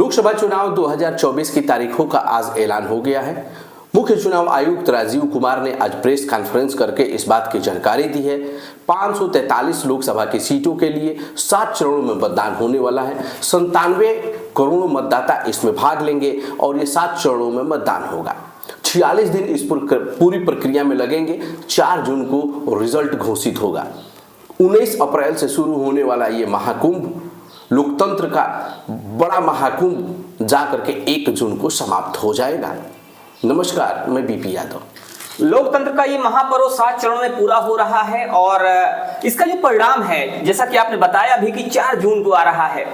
लोकसभा चुनाव 2024 की तारीखों का आज ऐलान हो गया है। मुख्य चुनाव आयुक्त राजीव कुमार ने आज प्रेस कॉन्फ्रेंस करके इस बात की जानकारी दी है। 543 लोकसभा की सीटों के लिए 7 चरणों में मतदान होने वाला है। 97 करोड़ मतदाता इसमें भाग लेंगे और ये 7 चरणों में मतदान होगा। 46 दिन इस पूरी प्रक्रिया में लगेंगे। 4 जून को रिजल्ट घोषित होगा। 19 अप्रैल से शुरू होने वाला ये महाकुंभ, लोकतंत्र का बड़ा महाकुंभ, जाकर के 1 जून को समाप्त हो जाएगा। नमस्कार, मैं बीपी यादव। लोकतंत्र का ये महापर्व 7 चरणों में पूरा हो रहा है और इसका जो परिणाम है, जैसा कि आपने बताया अभी कि 4 जून को आ रहा है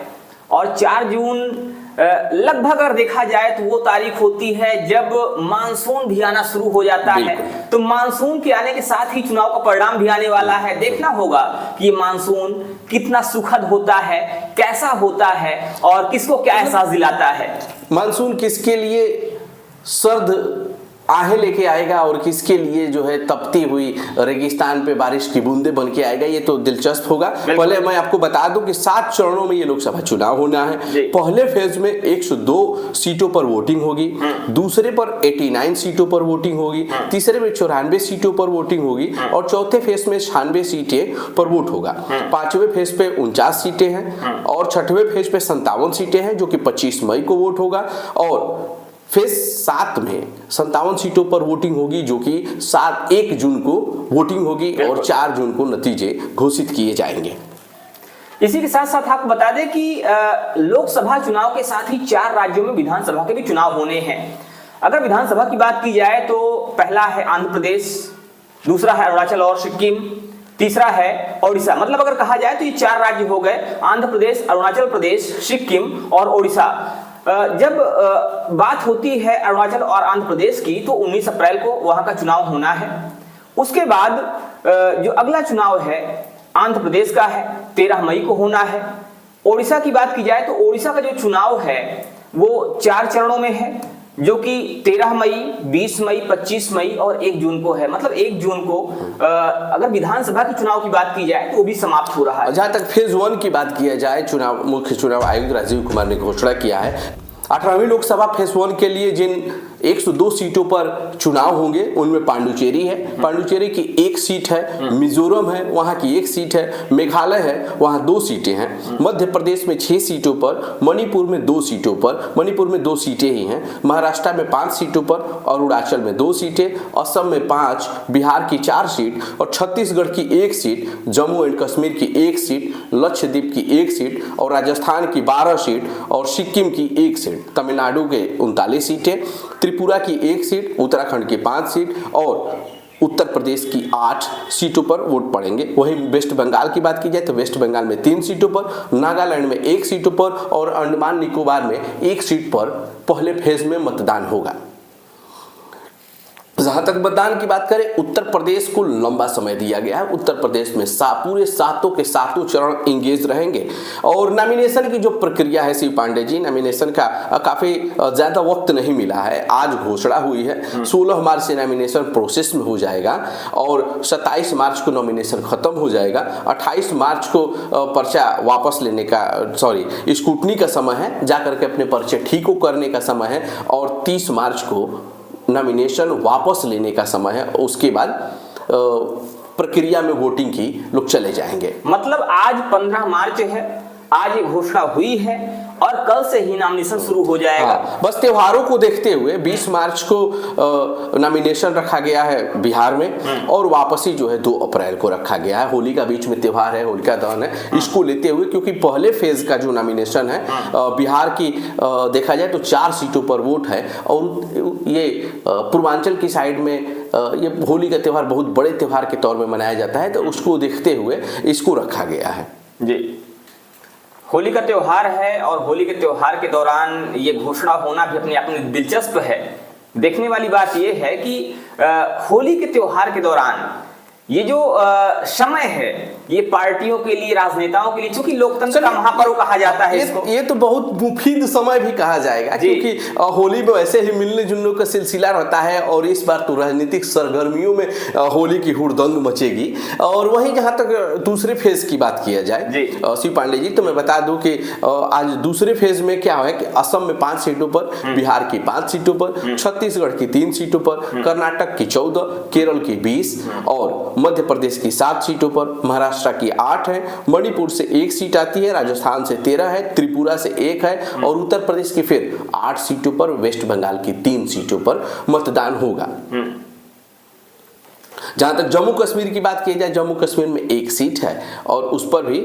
और 4 जून लगभग अगर देखा जाए तो वो तारीख होती है जब मानसून भी आना शुरू हो जाता है। तो मानसून के आने के साथ ही चुनाव का परिणाम भी आने वाला है। देखना होगा कि ये मानसून कितना सुखद होता है, कैसा होता है और किसको क्या एहसास दिलाता है। मानसून किसके लिए सर्द आहें लेके आएगा और किसके लिए जो है तपती हुई रेगिस्तान पे बारिश की बूंदे बन के आएगा, ये तो दिलचस्प होगा। पहले मैं आपको बता दूं कि 7 चरणों में ये लोकसभा चुनाव होना है। पहले फेज में 102 सीटों पर वोटिंग होगी, दूसरे पर 89 सीटों पर वोटिंग होगी, तीसरे में 94 सीटों पर वोटिंग होगी और चौथे फेज में 96 सीटें पर वोट होगा। 5वें फेज पे 49 सीटें हैं और 6वें फेज पे 57 सीटें हैं, जो कि 25 मई को वोट होगा। और फेज 7 में 57 सीटों पर वोटिंग होगी, जो कि 1 जून को वोटिंग होगी और 4 जून को नतीजे घोषित किए जाएंगे। इसी के साथ साथ आपको बता दें कि लोकसभा चुनाव के साथ ही 4 राज्यों में विधानसभा के भी चुनाव होने हैं। अगर विधानसभा की बात की जाए तो पहला है आंध्र प्रदेश, दूसरा है अरुणाचल और सिक्किम, तीसरा है ओडिशा। मतलब अगर कहा जाए तो ये 4 राज्य हो गए, आंध्र प्रदेश, अरुणाचल प्रदेश, सिक्किम और ओडिशा। जब बात होती है अरुणाचल और आंध्र प्रदेश की तो 19 अप्रैल को वहां का चुनाव होना है। उसके बाद जो अगला चुनाव है आंध्र प्रदेश का है, 13 मई को होना है। ओडिशा की बात की जाए तो ओडिशा का जो चुनाव है वो 4 चरणों में है, जो कि 13 मई, 20 मई, 25 मई और 1 जून को है। मतलब 1 जून को अगर विधानसभा के चुनाव की बात की जाए तो वो भी समाप्त हो रहा है। जहां तक फेज 1 की बात किया जाए, मुख्य चुनाव आयुक्त राजीव कुमार ने घोषणा किया है 18वीं लोकसभा फेज 1 के लिए जिन 102 सीटों पर चुनाव होंगे उनमें पांडुचेरी है, पांडुचेरी की 1 सीट है, मिजोरम है, वहां की 1 सीट है, मेघालय है, वहां 2 सीटें हैं, मध्य प्रदेश में 6 सीटों पर, मणिपुर में 2 सीटों पर, मणिपुर में 2 सीटें ही हैं, महाराष्ट्र में 5 सीटों पर, अरुणाचल में 2 सीटें, असम में 5, बिहार की 4 सीट और छत्तीसगढ़ की 1 सीट, जम्मू एंड कश्मीर की 1 सीट, लक्षद्वीप की 1 सीट और राजस्थान की 12 सीट और सिक्किम की 1 सीट, तमिलनाडु के 39 सीटें, त्रिपुरा की 1 सीट, उत्तराखंड की 5 सीट और उत्तर प्रदेश की 8 सीटों पर वोट पड़ेंगे। वहीं वेस्ट बंगाल की बात की जाए तो वेस्ट बंगाल में 3 सीटों पर, नागालैंड में 1 सीटों पर और अंडमान निकोबार में 1 सीट पर पहले फेज में मतदान होगा। जहां तक मतदान की बात करें, उत्तर प्रदेश को लंबा समय दिया गया है। उत्तर प्रदेश में पूरे 7 के 7 चरण इंगेज रहेंगे और नॉमिनेशन की जो प्रक्रिया है, शिव पांडे जी, नॉमिनेशन का काफी ज्यादा वक्त नहीं मिला है। आज घोषणा हुई है, 16 मार्च से नॉमिनेशन प्रोसेस में हो जाएगा और 27 मार्च को नॉमिनेशन खत्म हो जाएगा। 28 मार्च को पर्चा वापस लेने का, स्क्रूटनी का समय है, जाकर के अपने पर्चे ठीक करने का समय है और 30 मार्च को नॉमिनेशन वापस लेने का समय है। उसके बाद प्रक्रिया में वोटिंग की लोग चले जाएंगे। मतलब आज 15 मार्च है, आज ये घोषणा हुई है और कल से ही नॉमिनेशन शुरू हो जाएगा। बस त्योहारों को देखते हुए 20 मार्च को नॉमिनेशन रखा गया है बिहार में और वापसी जो है 2 अप्रैल को रखा गया है। होली का बीच में त्योहार है, होलिका दहन है, इसको लेते हुए, क्योंकि पहले फेज का जो नॉमिनेशन है बिहार की देखा जाए तो 4 सीटों पर वोट है और ये पूर्वांचल की साइड में ये होली का त्यौहार बहुत बड़े त्यौहार के तौर में मनाया जाता है, तो उसको देखते हुए इसको रखा गया है। जी, होली का त्योहार है और होली के त्योहार के दौरान ये घोषणा होना भी अपने आप में दिलचस्प है। देखने वाली बात ये है कि होली के त्योहार के दौरान ये जो समय है ये पार्टियों के लिए, राजनेताओं के लिए, चूंकि लोकतंत्र का महापर्व कहा जाता है इसको, ये तो बहुत मुफीद समय भी कहा जाएगा, क्योंकि होली में वैसे ही मिलने जुलने का सिलसिला रहता है और इस बार तो राजनीतिक सरगर्मियों में होली की हुड़दंग मचेगी। और वहीं जहां तक दूसरे फेज की बात किया जाए शिव पांडे जी, तो मैं बता दूं कि आज दूसरे फेज में क्या है कि असम में 5 सीटों पर, बिहार की 5 सीटों पर, छत्तीसगढ़ की 3 सीटों पर, कर्नाटक की 14, केरल की 20 और मध्य प्रदेश की 7 सीटों पर, महाराष्ट्र की 8 है, मणिपुर से 1 सीट आती है, राजस्थान से 13 है, त्रिपुरा से 1 है और उत्तर प्रदेश की फिर 8 सीटों पर, वेस्ट बंगाल की 3 सीटों पर मतदान होगा। जहां तक जम्मू कश्मीर की बात की जाए, जम्मू कश्मीर में 1 सीट है और उस पर भी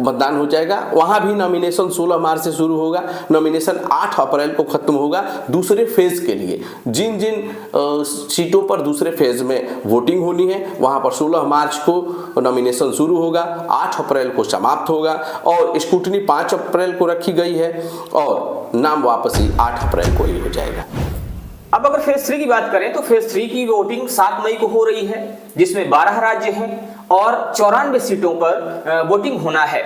मतदान हो जाएगा। वहां भी नॉमिनेशन 16 मार्च से शुरू होगा, नॉमिनेशन 8 अप्रैल को खत्म होगा। दूसरे फेज के लिए जिन जिन सीटों पर दूसरे फेज में वोटिंग होनी है वहां पर 16 मार्च को नॉमिनेशन शुरू होगा, 8 अप्रैल को समाप्त होगा और स्क्रूटनी 5 अप्रैल को रखी गई है और नाम वापसी 8 अप्रैल को ही हो जाएगा। अब अगर फेज 3 की बात करें तो फेज 3 की वोटिंग 7 मई को हो रही है, जिसमें 12 राज्य हैं और 94 सीटों पर वोटिंग होना है।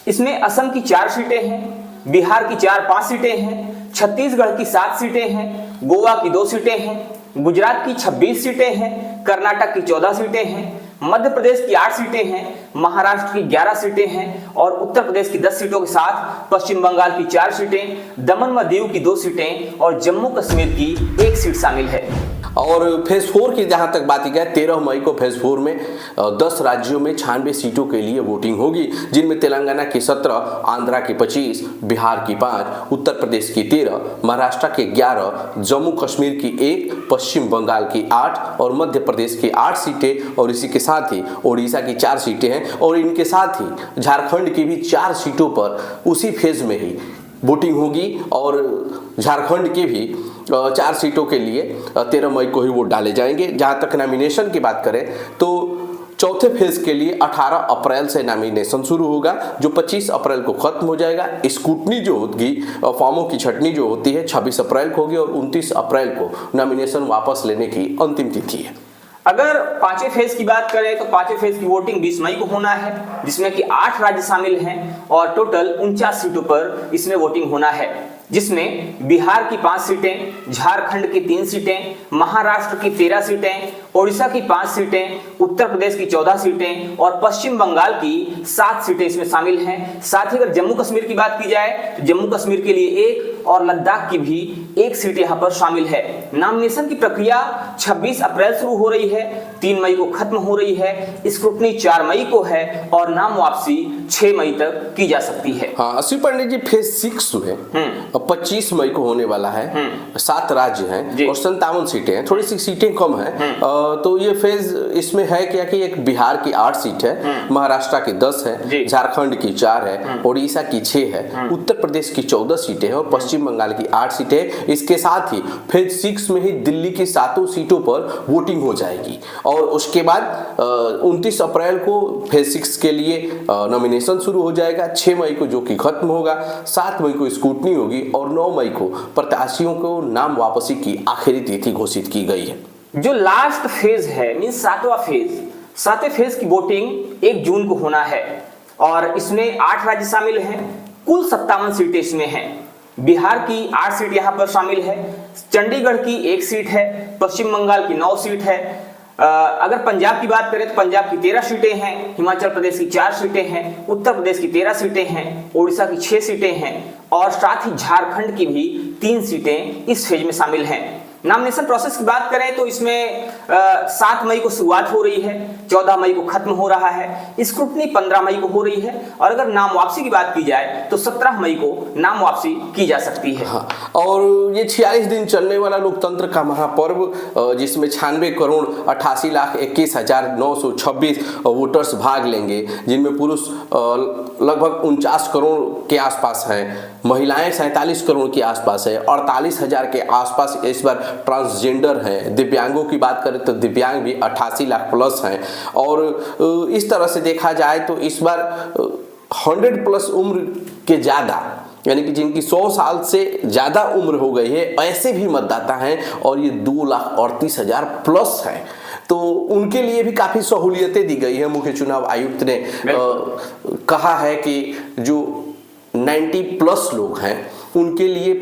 इसमें असम की 4 सीटें हैं, बिहार की 4-5 सीटें हैं, छत्तीसगढ़ की 7 सीटें हैं, गोवा की 2 सीटें हैं, गुजरात की 26 सीटें हैं, कर्नाटक की 14 सीटें हैं, मध्य प्रदेश की 8 सीटें हैं, महाराष्ट्र की 11 सीटें हैं और उत्तर प्रदेश की 10 सीटों के साथ पश्चिम बंगाल की 4 सीटें, दमन व दीव की 2 सीटें और जम्मू कश्मीर की 1 सीट शामिल है। और फेज 4 की जहां तक बात की जाए, 13 मई को फेज 4 में 10 राज्यों में 96 सीटों के लिए वोटिंग होगी, जिनमें तेलंगाना की 17, आंध्रा की 25, बिहार की 5, उत्तर प्रदेश की 13, महाराष्ट्र के 11, जम्मू कश्मीर की 1, पश्चिम बंगाल की 8 और मध्य प्रदेश की 8 सीटें और इसी के साथ ही ओडिशा की 4 सीटें हैं और इनके साथ ही झारखंड की भी 4 सीटों पर उसी फेज में ही वोटिंग होगी और झारखंड की भी 4 सीटों के लिए 13 मई को ही वोट डाले जाएंगे। जहां तक नॉमिनेशन की बात करें तो चौथे फेज के लिए 18 अप्रैल से नॉमिनेशन शुरू होगा, जो 25 अप्रैल को खत्म हो जाएगा। स्क्रूटनी जो होगी, फॉर्मों की छंटनी जो होती है 26 अप्रैल को होगी और 29 अप्रैल को नॉमिनेशन वापस लेने की अंतिम तिथि है। अगर 5वें फेज की बात करें तो 5वें फेज की वोटिंग 20 मई को होना है, जिसमें कि 8 राज्य शामिल हैं और टोटल 49 सीटों पर इसमें वोटिंग होना है, जिसमें बिहार की 5 सीटें, झारखंड की 3 सीटें, महाराष्ट्र की 13 सीटें, ओडिशा की 5 सीटें, उत्तर प्रदेश की 14 सीटें और पश्चिम बंगाल की 7 सीटें इसमें शामिल हैं। साथ ही अगर जम्मू कश्मीर की बात की जाए तो जम्मू कश्मीर के लिए 1 और लद्दाख की भी 1 सीट यहाँ पर शामिल है। नामिनेशन की प्रक्रिया 26 अप्रैल शुरू हो रही है, 3 मई को खत्म हो रही है, स्क्रूटनी 4 मई को है और नाम वापसी 6 मई तक की जा सकती है। हाँ, शिव पांडे जी, फेज 6 जो है 25 मई को होने वाला है। 7 राज्य हैं और 57 सीटें हैं, थोड़ी सी सीटें कम हैं। तो ये फेज इसमें है क्या कि एक बिहार की 8 सीट है, महाराष्ट्र की 10 है, झारखंड की 4 है, ओडिशा की 6 है, उत्तर प्रदेश की 14 सीटें हैं और पश्चिम बंगाल की 8 सीटें। इसके साथ ही फेज 6 में ही दिल्ली की 7 सीटों पर वोटिंग हो जाएगी और उसके बाद 29 अप्रैल को फेज 6 के लिए नॉमिनेशन शुरू हो जाएगा, 6 मई को जो कि खत्म होगा, 7 मई को स्क्रूटनी होगी और 9 मई को प्रत्याशियों को नाम वापसी की आखिरी तिथि घोषित की गई है। जो लास्ट फेज है मींस 7वें फेज की वोटिंग 1 जून को होना है और इसमें 8 राज्य शामिल हैं, कुल 57 सीटें इसमें हैं। बिहार की 8 सीट यहाँ पर शामिल है, चंडीगढ़ की 1 सीट है, पश्चिम बंगाल की 9 सीट है। अगर पंजाब की बात करें तो पंजाब की 13 सीटें हैं, हिमाचल प्रदेश की 4 सीटें हैं, उत्तर प्रदेश की 13 सीटें हैं, ओडिशा की 6 सीटें हैं और साथ ही झारखंड की भी 3 सीटें इस फेज में शामिल हैं। नॉमिनेशन प्रोसेस की बात करें तो इसमें 7 मई को शुरुआत हो रही है, 14 मई को खत्म हो रहा है, स्क्रूटनी 15 मई को हो रही है और अगर नाम वापसी की बात की जाए तो 17 मई को नाम वापसी की जा सकती है। हाँ, और ये 46 दिन चलने वाला लोकतंत्र का महापर्व जिसमें 96 करोड़ 88,21,926 वोटर्स भाग लेंगे, जिनमें पुरुष लगभग 49 करोड़ के आसपास हैं, महिलाएं 47 करोड़ के आसपास है, 48,000 के आसपास इस बार ट्रांसजेंडर हैं। दिव्यांगों की बात करें तो दिव्यांग भी 88 लाख प्लस हैं और इस तरह से देखा जाए तो इस बार 100 प्लस उम्र के ज़्यादा, यानी कि जिनकी 100 साल से ज़्यादा उम्र हो गई है, ऐसे भी मतदाता हैं और ये 2,38,000 प्लस हैं। तो उनके लिए भी काफ़ी सहूलियतें दी गई है। मुख्य चुनाव आयुक्त ने कहा है कि जो 90+ लोग हैं उनके लिए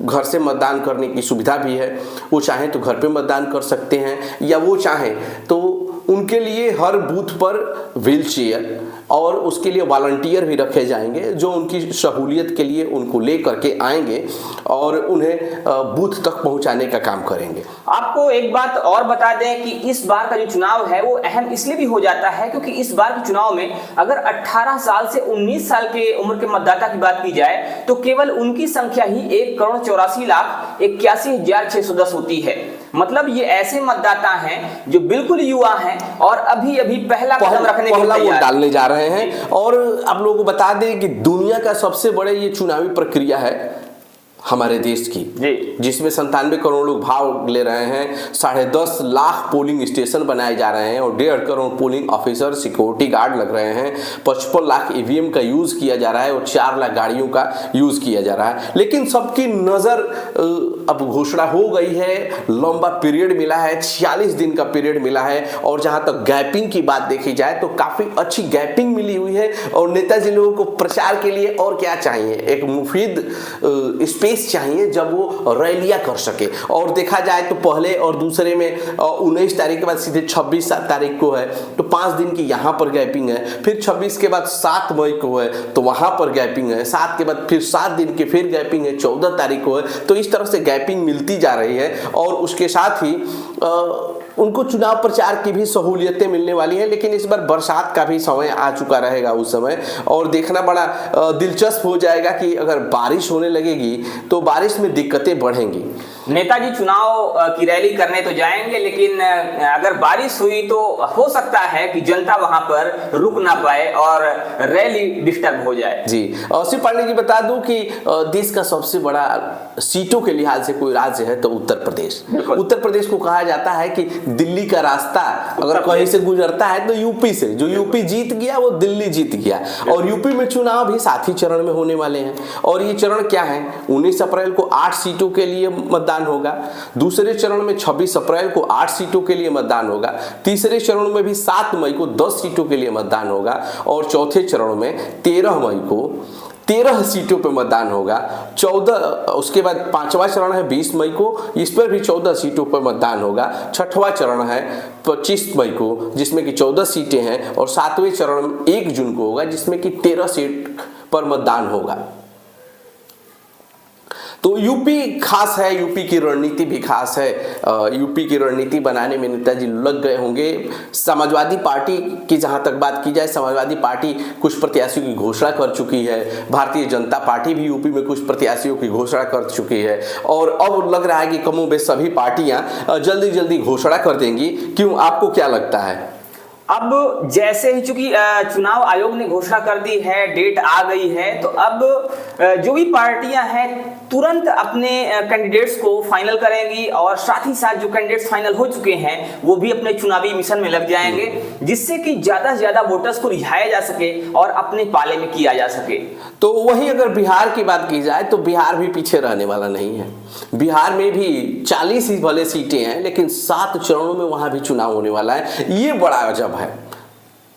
घर से मतदान करने की सुविधा भी है। वो चाहें तो घर पे मतदान कर सकते हैं, या वो चाहें तो उनके लिए हर बूथ पर व्हीलचेयर और उसके लिए वॉलंटियर भी रखे जाएंगे जो उनकी सहूलियत के लिए उनको ले करके आएंगे और उन्हें बूथ तक पहुंचाने का काम करेंगे। आपको एक बात और बता दें कि इस बार का जो चुनाव है वो अहम इसलिए भी हो जाता है क्योंकि इस बार के चुनाव में अगर 18 साल से 19 साल के उम्र के मतदाता की बात की जाए तो केवल उनकी संख्या ही 1,84,81,610 होती है। मतलब ये ऐसे मतदाता हैं जो बिल्कुल युवा हैं और अभी अभी पहला कदम रखने के लिए वोट डालने जा रहे हैं। और आप लोगों को बता दें कि दुनिया का सबसे बड़े ये चुनावी प्रक्रिया है हमारे देश की, जिसमें 97 करोड़ लोग भाग ले रहे हैं। 10.5 लाख पोलिंग स्टेशन बनाए जा रहे हैं और 1.5 crore polling officer security guard लग रहे हैं। 55 लाख ईवीएम का यूज किया जा रहा है और 4 लाख गाड़ियों का यूज किया जा रहा है। लेकिन सबकी नजर अब घोषणा हो गई है, लंबा पीरियड मिला है, 46 दिन का पीरियड मिला है। और जहां तक गैपिंग की बात देखी जाए तो काफी अच्छी गैपिंग मिली हुई है। और नेताजी लोगों को प्रचार के लिए और क्या चाहिए, एक मुफीद स्पेस चाहिए जब वो रैलियां कर सके। और देखा जाए तो पहले और दूसरे में 19 तारीख के बाद सीधे 26 तारीख को है तो 5 दिन की यहाँ पर गैपिंग है। फिर 26 के बाद 7 मई को है तो वहां पर गैपिंग है। 7 के बाद फिर 7 दिन की फिर गैपिंग है, 14 तारीख को है। तो इस तरह से गैपिंग मिलती जा रही है और उसके साथ ही उनको चुनाव प्रचार की भी सहूलियतें मिलने वाली हैं। लेकिन इस बार बरसात का भी समय आ चुका रहेगा उस समय, और देखना बड़ा दिलचस्प हो जाएगा कि अगर बारिश होने लगेगी तो बारिश में दिक्कतें बढ़ेंगी। नेताजी चुनाव की रैली करने तो जाएंगे, लेकिन अगर बारिश हुई तो हो सकता है कि जनता वहां पर रुक ना पाए और रैली डिस्टर्ब हो जाए। जी, शिव पांडे जी बता दूं कि देश का सबसे बड़ा सीटों के लिहाज से कोई राज्य है तो उत्तर प्रदेश। उत्तर प्रदेश को कहा जाता है कि दिल्ली का रास्ता अगर कहीं से गुजरता है तो यूपी से, जो यूपी जीत गया वो दिल्ली जीत गया। और यूपी में चुनाव भी 7 ही चरण में होने वाले हैं। और ये चरण क्या है, 19 अप्रैल को 8 सीटों के लिए मतदान होगा। दूसरे चरण में 26 अप्रैल को 8 सीटों के लिए मतदान होगा। तीसरे चरण में भी 7 मई को 10 सीटों के लिए मतदान होगा। और चौथे चरण में 13 मई को 13 सीटों पर मतदान होगा। 14 उसके बाद 5वां चरण है 20 मई को, इस पर भी 14 सीटों पर मतदान होगा। 6वां चरण है 25 मई को जिसमें कि 14 सीटें हैं। और 7वें चरण 1 जून को होगा जिसमें कि 13 सीट पर मतदान होगा। तो यूपी खास है, यूपी की रणनीति भी खास है। यूपी की रणनीति बनाने में नेताजी लग गए होंगे। समाजवादी पार्टी की जहां तक बात की जाए, समाजवादी पार्टी कुछ प्रत्याशियों की घोषणा कर चुकी है। भारतीय जनता पार्टी भी यूपी में कुछ प्रत्याशियों की घोषणा कर चुकी है। और अब लग रहा है कि कमोबेश सभी पार्टियां जल्दी जल्दी घोषणा कर देंगी। क्यों, आपको क्या लगता है? अब जैसे ही चूंकि चुनाव आयोग ने घोषणा कर दी है, डेट आ गई है, तो अब जो भी पार्टियां हैं तुरंत अपने कैंडिडेट्स को फाइनल करेंगी और साथ ही साथ जो कैंडिडेट्स फाइनल हो चुके हैं वो भी अपने चुनावी मिशन में लग जाएंगे, जिससे कि ज्यादा से ज्यादा वोटर्स को रिझाया जा सके और अपने पाले में किया जा सके। तो वहीं अगर बिहार की बात की जाए तो बिहार भी पीछे रहने वाला नहीं है। बिहार में भी 40 ही भले सीटें हैं लेकिन 7 चरणों में वहां भी चुनाव होने वाला है। ये बड़ा अजब है।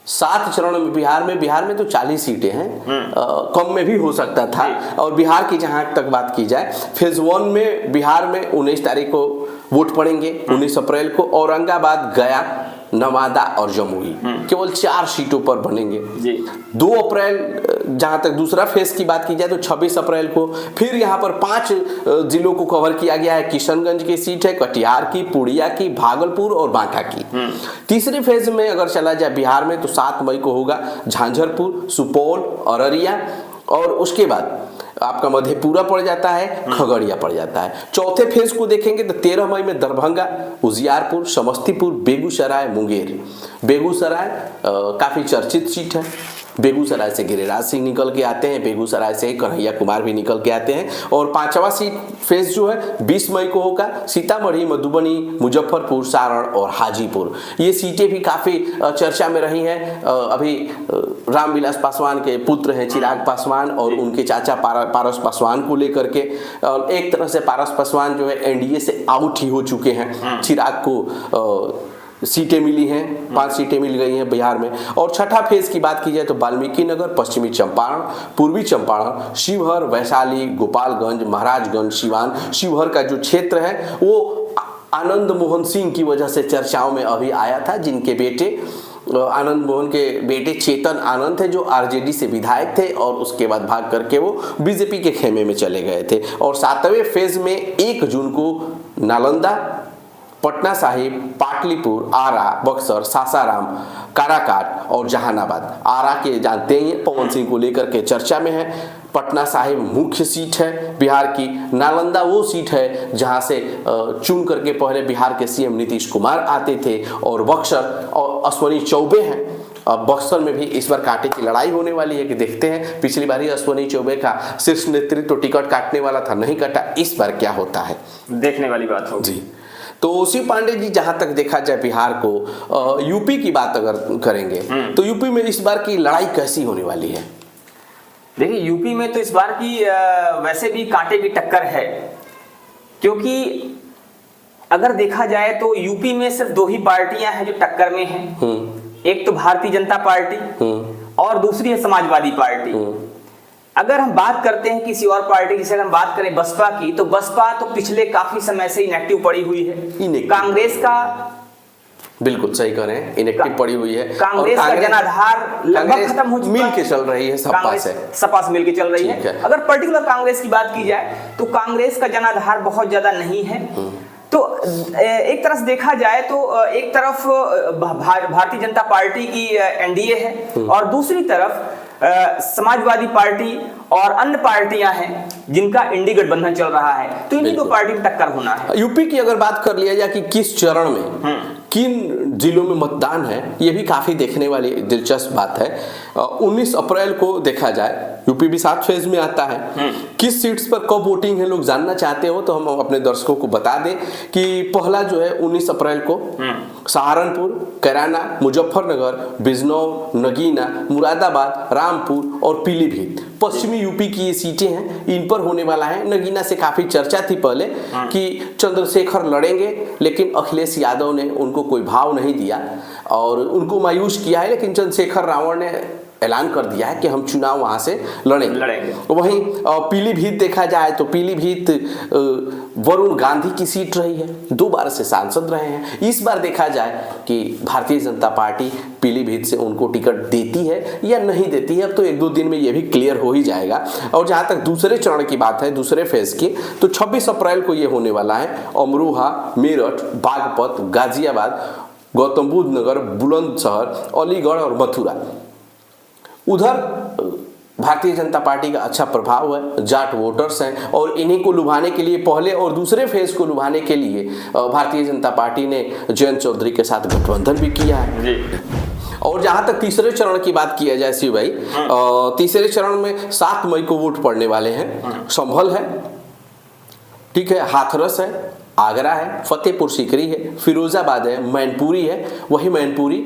7 चरणों में बिहार में तो 40 सीटें हैं, कम में भी हो सकता था। और बिहार की जहां तक बात की जाए, फेज 1 में बिहार में 19 तारीख को वोट पड़ेंगे, 19 अप्रैल को। औरंगाबाद, गया, नवादा और जमुई केवल 4 सीटों पर बनेंगे। 2 अप्रैल जहां तक दूसरा फेज की बात की जाए तो 26 अप्रैल को फिर यहां पर 5 जिलों को कवर किया गया है। किशनगंज की सीट है, कटिहार की, पूर्णिया की, भागलपुर और बांका की। तीसरे फेज में अगर चला जाए बिहार में तो 7 मई को होगा झांझरपुर, सुपौल, अररिया और उसके बाद आपका मधेपुरा पड़ जाता है, खगड़िया पड़ जाता है। चौथे फेज को देखेंगे तो 13 मई में दरभंगा, उजियारपुर, समस्तीपुर, बेगूसराय, मुंगेर। बेगूसराय काफी चर्चित सीट है। बेगूसराय से गिरिराज सिंह निकल के आते हैं, बेगूसराय से कन्हैया कुमार भी निकल के आते हैं। और 5वां सीट फेज जो है 20 मई को होगा। सीतामढ़ी, मधुबनी, मुजफ्फरपुर, सारण और हाजीपुर, ये सीटें भी काफी चर्चा में रही हैं। अभी रामविलास पासवान के पुत्र हैं चिराग पासवान और उनके चाचा पारस पासवान को लेकर के एक तरह से पारस पासवान जो है एनडीए से आउट ही हो चुके हैं। चिराग को सीटें मिली हैं, 5 सीटें मिल गई हैं बिहार में। और छठा फेज की बात की जाए तो वाल्मीकि नगर, पश्चिमी चंपारण, पूर्वी चंपारण, शिवहर, वैशाली, गोपालगंज, महाराजगंज, सिवान। शिवहर का जो क्षेत्र है वो आनंद मोहन सिंह की वजह से चर्चाओं में अभी आया था, जिनके बेटे आनंद मोहन के बेटे चेतन आनंद थे जो आरजेडी से विधायक थे और उसके बाद भाग करके वो बीजेपी के खेमे में चले गए थे। और 7वें फेज में 1 जून को नालंदा, पटना साहिब, पाटलिपुर, आरा, बक्सर, सासाराम, काराकाट और जहानाबाद। आरा के जानते ही पवन सिंह को लेकर के चर्चा में है। पटना साहिब मुख्य सीट है बिहार की। नालंदा वो सीट है जहां से चुन करके पहले बिहार के सीएम नीतीश कुमार आते थे। और बक्सर और अश्वनी चौबे हैं। अब बक्सर में भी इस बार कांटे की लड़ाई होने वाली है कि देखते हैं। पिछली बार ही अश्वनी चौबे का शीर्ष नेतृत्व टिकट काटने वाला था, नहीं कटा। इस बार क्या होता है देखने वाली बात होगी जी। तो शिव पांडे जी, जहां तक देखा जाए बिहार को, यूपी की बात अगर करेंगे तो यूपी में इस बार की लड़ाई कैसी होने वाली है? देखिए, यूपी में तो इस बार की वैसे भी कांटे की टक्कर है, क्योंकि अगर देखा जाए तो यूपी में सिर्फ 2 ही पार्टियां हैं जो टक्कर में हैं। एक तो भारतीय जनता पार्टी और दूसरी है समाजवादी पार्टी। अगर हम बात करते हैं किसी और पार्टी की, जैसे हम बात करें बसपा की, तो बसपा तो पिछले काफी समय से इनएक्टिव पड़ी हुई है। कांग्रेस का बिल्कुल सही कह रहे हैं, इनएक्टिव पड़ी हुई है। कांग्रेस का जनाधार लगभग खत्म हो चुका है। मिल के चल रही है, सपा से मिल के चल रही है। अगर पर्टिकुलर कांग्रेस की बात की जाए तो कांग्रेस का जनाधार बहुत ज्यादा नहीं है। तो एक तरह से देखा जाए तो एक तरफ भारतीय जनता पार्टी की एनडीए है और दूसरी तरफ समाजवादी पार्टी और अन्य पार्टियां हैं जिनका इंडी गठबंधन चल रहा है। तो इन्हीं 2 पार्टी में टक्कर होना है। यूपी की अगर बात कर लिया जाए कि किस चरण में किन जिलों में मतदान है, ये भी काफी देखने वाली दिलचस्प बात है। 19 अप्रैल को देखा जाए, यूपी भी 7 फेज में आता है। किस सीट्स पर कब वोटिंग है लोग जानना चाहते हो तो हम अपने दर्शकों को बता दें कि पहला जो है 19 अप्रैल को सहारनपुर, कैराना, मुजफ्फरनगर, बिजनौर, नगीना, मुरादाबाद, रामपुर और पीलीभीत पश्चिमी यूपी की ये सीटें हैं, इन पर होने वाला है। नगीना से काफी चर्चा थी पहले कि चंद्रशेखर लड़ेंगे, लेकिन अखिलेश यादव ने उनको कोई भाव नहीं दिया और उनको मायूस किया है। लेकिन चंद्रशेखर रावण ने ऐलान कर दिया है कि हम चुनाव वहां से लड़ेंगे। वहीं पीलीभीत देखा जाए तो पीलीभीत वरुण गांधी की सीट रही है, 2 बार से सांसद रहे हैं। इस बार देखा जाए कि भारतीय जनता पार्टी पीलीभीत से उनको टिकट देती है या नहीं देती है, अब तो 1-2 दिन में ये भी क्लियर हो ही जाएगा। और जहां तक दूसरे चरण की बात है, दूसरे फेज की, तो 26 अप्रैल को ये होने वाला है। अमरोहा, मेरठ, बागपत, गाजियाबाद, गौतम बुद्ध नगर, बुलंदशहर, अलीगढ़ और मथुरा। उधर भारतीय जनता पार्टी का अच्छा प्रभाव है, जाट वोटर्स हैं और इन्हीं को लुभाने के लिए, पहले और दूसरे फेज को लुभाने के लिए भारतीय जनता पार्टी ने जयंत चौधरी के साथ गठबंधन भी किया है। और जहां तक तीसरे चरण की बात किया जाए शिव भाई, तीसरे चरण में 7 मई को वोट पड़ने वाले हैं। संभल है, ठीक है, हाथरस है, आगरा है, फतेहपुर सीकरी है, फिरोजाबाद है, मैनपुरी है। वही मैनपुरी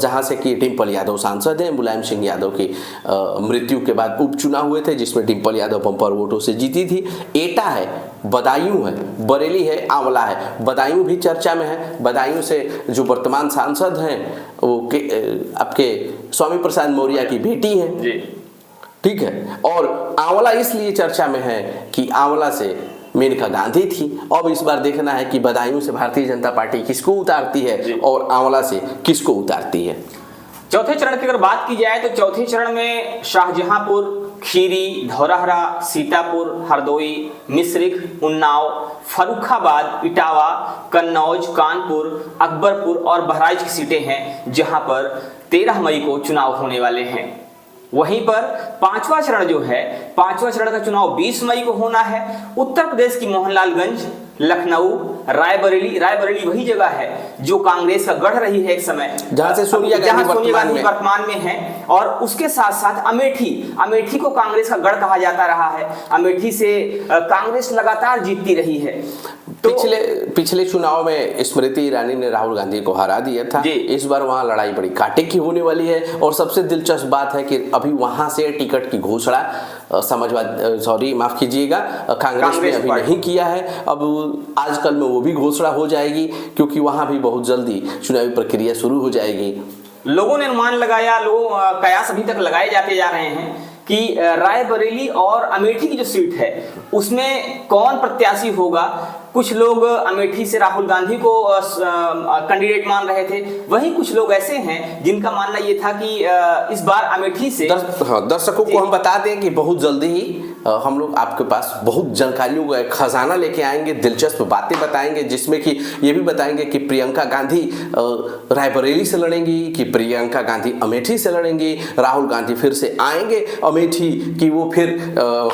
जहां से कि डिम्पल यादव सांसद हैं। मुलायम सिंह यादव की मृत्यु के बाद उपचुनाव हुए थे जिसमें डिम्पल यादव बम्पर वोटों से जीती थी। एटा है, बदायूं है, बरेली है, आंवला है। बदायूं भी चर्चा में है। बदायूं से जो वर्तमान सांसद हैं वो आपके स्वामी प्रसाद मौर्य की बेटी हैं, ठीक है। और आंवला इसलिए चर्चा में है कि आंवला से मेनका गांधी थी। अब इस बार देखना है कि बदायूं से भारतीय जनता पार्टी किसको उतारती है और आंवला से किसको उतारती है। चौथे चरण की अगर बात की जाए तो चौथे चरण में शाहजहांपुर, खीरी, धौरहरा, सीतापुर, हरदोई, मिश्रिख, उन्नाव, फर्रुखाबाद, इटावा, कन्नौज, कानपुर, अकबरपुर और बहराइच की सीटें हैं जहां पर 13 मई को चुनाव होने वाले हैं। वहीं पर 5वां चरण जो है, 5वां चरण का चुनाव 20 मई को होना है। उत्तर प्रदेश की मोहनलालगंज, लखनऊ, रायबरेली वही जगह है जो कांग्रेस का गढ़ रही है एक समय, जहां से सोनिया गांधी वर्तमान में है। और उसके साथ साथ अमेठी को कांग्रेस का गढ़ कहा जाता रहा है। अमेठी से कांग्रेस लगातार जीतती रही है। पिछले चुनाव में स्मृति ईरानी ने राहुल गांधी को हरा दिया था। इस बार वहां लड़ाई बड़ी कांटे की होने वाली है और सबसे दिलचस्प बात है कि अभी वहां से टिकट की घोषणा माफ कीजिएगा, कांग्रेस ने अभी नहीं किया है। अब आजकल में वो भी घोषणा हो जाएगी क्योंकि वहां भी बहुत जल्दी चुनावी प्रक्रिया शुरू हो जाएगी। लोगों ने अनुमान लगाया, कयास अभी तक लगाए जाते जा रहे हैं कि रायबरेली और अमेठी की जो सीट है उसमें कौन प्रत्याशी होगा। कुछ लोग अमेठी से राहुल गांधी को कैंडिडेट मान रहे थे, वहीं कुछ लोग ऐसे हैं जिनका मानना ये था कि इस बार अमेठी से दर्शकों को हम बता दें कि बहुत जल्दी ही हम लोग आपके पास बहुत जानकारियों का खजाना लेके आएंगे, दिलचस्प बातें बताएंगे, जिसमें कि ये भी बताएंगे कि प्रियंका गांधी रायबरेली से लड़ेंगी कि प्रियंका गांधी अमेठी से लड़ेंगी, राहुल गांधी फिर से आएंगे अमेठी कि वो फिर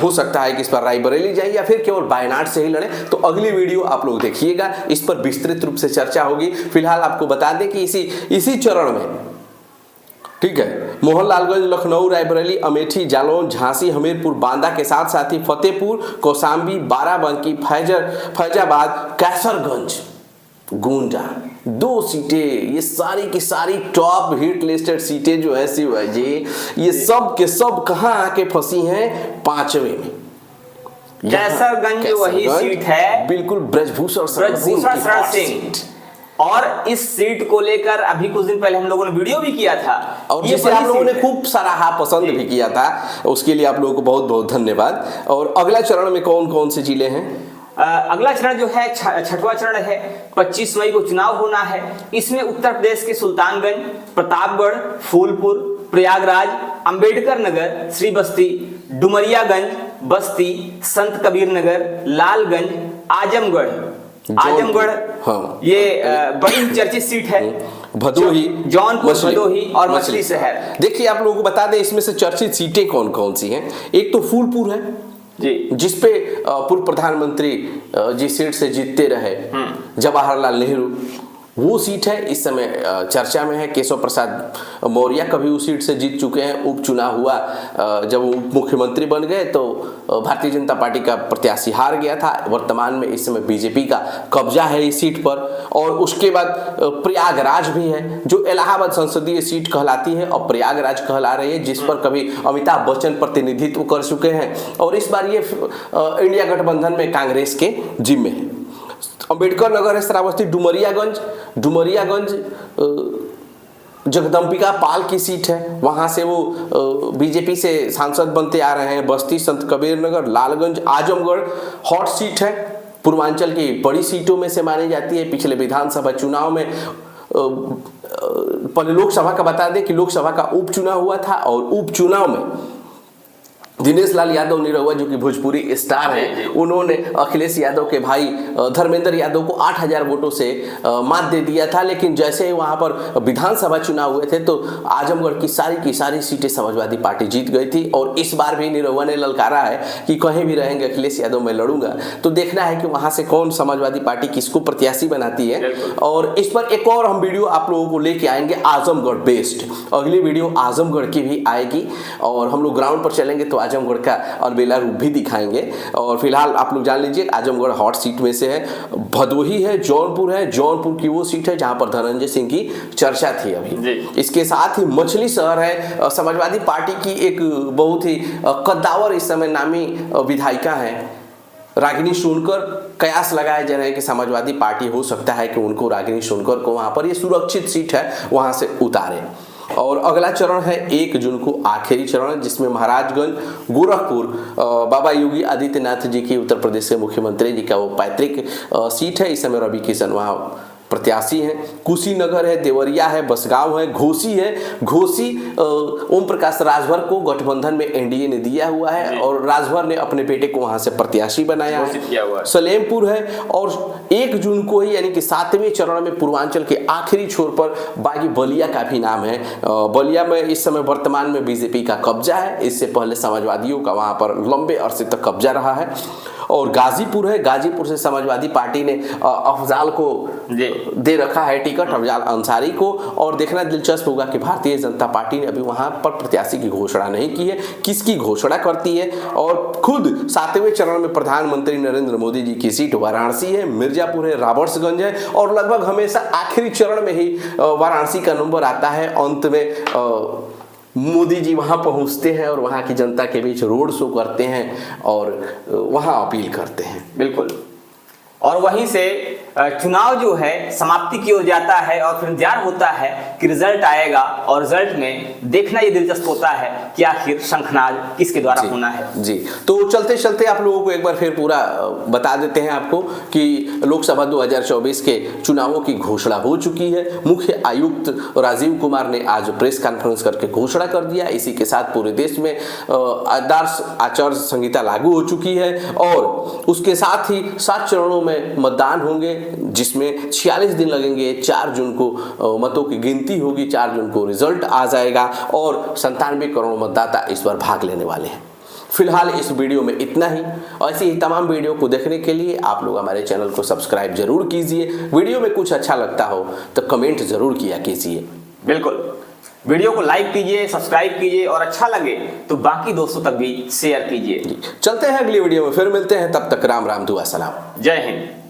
हो सकता है कि इस पर रायबरेली जाए या फिर केवल वायनाड से ही लड़े। तो अगली वीडियो आप लोग देखिएगा, इस पर विस्तृत रूप से चर्चा होगी। फिलहाल आपको बता दें कि इसी चरण में, ठीक है, मोहनलालगंज, लखनऊ, रायबरेली, अमेठी, जालौन, झांसी, हमीरपुर, बांदा के साथ साथ ही फतेहपुर, कौशाम्बी, बाराबंकी, फैजाबाद, कैसरगंज, गोंडा, 2 सीटें, ये सारी की सारी टॉप हिट लिस्टेड सीटें जो है शिव जी, ये सब के सब कहाँ आके फंसी हैं? 5वें में। कैसरगंज वही सीट है, बिल्कुल ब्रजभूषण शरण सिंह। और इस सीट को लेकर अभी कुछ दिन पहले हम लोगों ने वीडियो भी किया था और जिसे आप लोगों ने खूब सराहा, पसंद भी किया था, उसके लिए आप लोगों को बहुत बहुत धन्यवाद। और अगला चरण में कौन कौन से जिले हैं? अगला चरण जो है 6वां चरण है, 25 मई को चुनाव होना है। इसमें उत्तर प्रदेश के सुल्तानगंज, प्रतापगढ़, फूलपुर, प्रयागराज, अंबेडकर नगर, श्रीबस्ती, डुमरियागंज, बस्ती, संत कबीर नगर, लालगंज, आजमगढ़, हाँ, ये बड़ी चर्चित सीट है। भदोही, जौनपुर, भदोही और मछली शहर। देखिए आप लोगों को बता दें इसमें से चर्चित सीटें कौन कौन सी हैं। एक तो फूलपुर है जी, जिसपे पूर्व प्रधानमंत्री जिस सीट से जीतते रहे जवाहरलाल नेहरू, वो सीट है, इस समय चर्चा में है। केशव प्रसाद मौर्य कभी उस सीट से जीत चुके हैं। उपचुनाव हुआ, जब वो मुख्यमंत्री बन गए तो भारतीय जनता पार्टी का प्रत्याशी हार गया था। वर्तमान में इस समय बीजेपी का कब्जा है इस सीट पर। और उसके बाद प्रयागराज भी है जो इलाहाबाद संसदीय सीट कहलाती है और प्रयागराज कहला रही है, जिस पर कभी अमिताभ बच्चन प्रतिनिधित्व कर चुके हैं और इस बार ये इंडिया गठबंधन में कांग्रेस के जिम्मे है। अंबेडकर नगर है श्रावस्ती, डुमरियागंज जगदम्बिका पाल की सीट है, वहां से वो बीजेपी से सांसद बनते आ रहे हैं। बस्ती, संत कबीर नगर, लालगंज, आजमगढ़ हॉट सीट है, पूर्वांचल की बड़ी सीटों में से मानी जाती है। पिछले विधानसभा चुनाव में पहले लोकसभा का बता दें कि लोकसभा का उपचुनाव हुआ था और उपचुनाव में दिनेश लाल यादव निरहुआ जो कि भोजपुरी स्टार हैं, उन्होंने अखिलेश यादव के भाई धर्मेंद्र यादव को 8000 वोटों से मात दे दिया था। लेकिन जैसे ही वहां पर विधानसभा चुनाव हुए थे तो आजमगढ़ की सारी सीटें समाजवादी पार्टी जीत गई थी। और इस बार भी निरहुआ ने ललकारा है कि कहीं भी रहेंगे अखिलेश यादव मैं लड़ूंगा। तो देखना है कि वहां से कौन समाजवादी पार्टी किसको प्रत्याशी बनाती है। और इस पर एक और हम वीडियो आप लोगों को लेके आएंगे, आजमगढ़ बेस्ड। अगली वीडियो आजमगढ़ की भी आएगी और हम लोग ग्राउंड पर चलेंगे तो आजमगढ़ का अलबेला रूप भी दिखाएंगे। और फिलहाल आप लोग जान लीजिए आजमगढ़ हॉट सीट में से है, भदोही है, जौनपुर है। जौनपुर की वो सीट है जहां पर धनंजय सिंह की चर्चा थी अभी। इसके साथ ही मछली शहर है, समाजवादी पार्टी की एक बहुत ही कद्दावर इस समय नामी विधायिका है रागिनी सोनकर। कयास लगाए जा रहे हैं कि समाजवादी पार्टी हो सकता है कि उनको रागिनी सोनकर को वहां पर ये सुरक्षित सीट है वहां से उतारे। और अगला चरण है 1 जून को आखिरी चरण, जिसमें महाराजगंज, गोरखपुर, बाबा योगी आदित्यनाथ जी की उत्तर प्रदेश के मुख्यमंत्री जी का वो पैतृक सीट है। इस समय रवि किशन वहाँ प्रत्याशी हैं। कुशीनगर है, देवरिया है, बसगांव है, घोसी है। घोसी ओम प्रकाश राजभर को गठबंधन में एनडीए ने दिया हुआ है और राजभर ने अपने बेटे को वहां से प्रत्याशी बनाया है। सलेमपुर है और 1 जून को ही यानी कि 7वें चरण में पूर्वांचल के आखिरी छोर पर बागी बलिया का भी नाम है। बलिया में इस समय वर्तमान में बीजेपी का कब्जा है, इससे पहले समाजवादियों का वहां पर लंबे अरसे तक कब्जा रहा है। और गाजीपुर है, गाजीपुर से समाजवादी पार्टी ने अफजाल को दे रखा है टिकट अफजाल अंसारी को। और देखना दिलचस्प होगा कि भारतीय जनता पार्टी ने अभी वहां पर प्रत्याशी की घोषणा नहीं की है, किसकी घोषणा करती है। और खुद 7वें चरण में प्रधानमंत्री नरेंद्र मोदी जी की सीट वाराणसी है, मिर्जापुर है, राबर्ट्सगंज है और लगभग हमेशा आखिरी चरण में ही वाराणसी का नंबर आता है। अंत में मोदी जी वहां पहुंचते हैं और वहां की जनता के बीच रोड शो करते हैं और वहां अपील करते हैं। बिल्कुल, और वहीं से चुनाव जो है समाप्ति की ओर जाता है और फिर इंतजार होता है कि रिजल्ट आएगा और रिजल्ट में देखना ये दिलचस्प होता है कि आखिर शंखनाद किसके द्वारा होना है। जी, तो चलते चलते आप लोगों को एक बार फिर पूरा बता देते हैं आपको कि लोकसभा 2024 के चुनावों की घोषणा हो चुकी है। मुख्य आयुक्त राजीव कुमार ने आज प्रेस कॉन्फ्रेंस करके घोषणा कर दिया। इसी के साथ पूरे देश में आदर्श आचार संहिता लागू हो चुकी है और उसके साथ ही 7 चरणों में मतदान होंगे, जिसमें 46 दिन लगेंगे। 4 जून को मतों की गिनती होगी, 4 जून को रिजल्ट आ जाएगा और 97 करोड़ मतदाता इस बार भाग लेने वाले हैं। फिलहाल इस वीडियो में इतना ही। ऐसी ही तमाम वीडियो को देखने के लिए आप लोग हमारे चैनल को सब्सक्राइब जरूर कीजिए। वीडियो में कुछ अच्छा लगता हो तो कमेंट जरूर किया कीजिए। बिल्कुल, वीडियो को लाइक कीजिए, सब्सक्राइब कीजिए और अच्छा लगे तो बाकी दोस्तों तक भी शेयर कीजिए। चलते हैं अगली वीडियो में, फिर मिलते हैं। तब तक राम राम दुआ सलाम, जय हिंद।